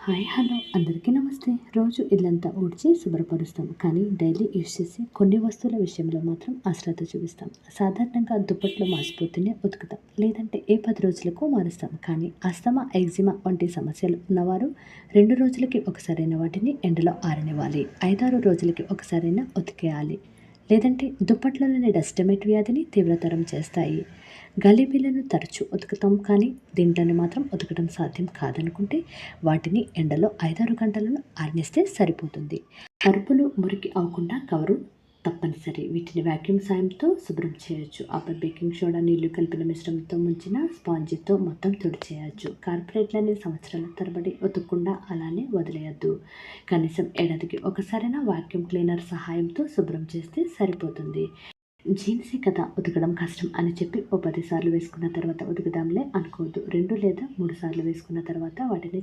Hi hello అందరికీ నమస్తే. రోజు ఇల్లంతా ఊడ్చి శుభ్రపరుస్తాం, కానీ డైలీ యూజ్ చేసే కొన్ని వస్తువుల విషయంలో మాత్రం అశ్రద్ధ చూపిస్తాం. సాధారణంగా దుప్పట్లు మాసిపోతేనే ఉతుకుతాం, లేదంటే 10 రోజులకు మారుస్తాం. కానీ అస్తమా, ఎగ్జిమా వంటి సమస్యలు ఉన్నవారు 2 రోజులకి ఒకసారైన వాటిని ఎండలో ఆరనివ్వాలి. 5-6 రోజులకి ఒకసారైనా ఉతికేయాలి, లేదంటే దుప్పట్లలోని డస్టమెట్ వ్యాధిని తీవ్రతరం చేస్తాయి. గలీబీలను తరచూ ఉతుకుతాం, కానీ దీంట్లోని మాత్రం ఉతకడం సాధ్యం కాదనుకుంటే వాటిని ఎండలో 5-6 గంటలను ఆరనిస్తే సరిపోతుంది. పరుపులు మురికి అవ్వకుండా కవరు తప్పనిసరి. వీటిని వాక్యూమ్ సాయంతో శుభ్రం చేయొచ్చు. ఆపై బేకింగ్ సోడా నీళ్లు కలిపిన మిశ్రమంతో ముంచిన స్పాంజితో మొత్తం తుడిచేయచ్చు. కార్పొరేట్లని సంవత్సరాల తరబడి ఉతకకుండా అలానే వదిలేయద్దు. కనీసం ఏడాదికి ఒకసారైనా వాక్యూమ్ క్లీనర్ సహాయంతో శుభ్రం చేస్తే సరిపోతుంది. జీన్సే కదా ఉతకడం కష్టం అని చెప్పి ఓ 10 సార్లు వేసుకున్న తర్వాత ఉతుకుదాంలే అనుకోవద్దు. 2 లేదా 3 సార్లు వేసుకున్న తర్వాత వాటిని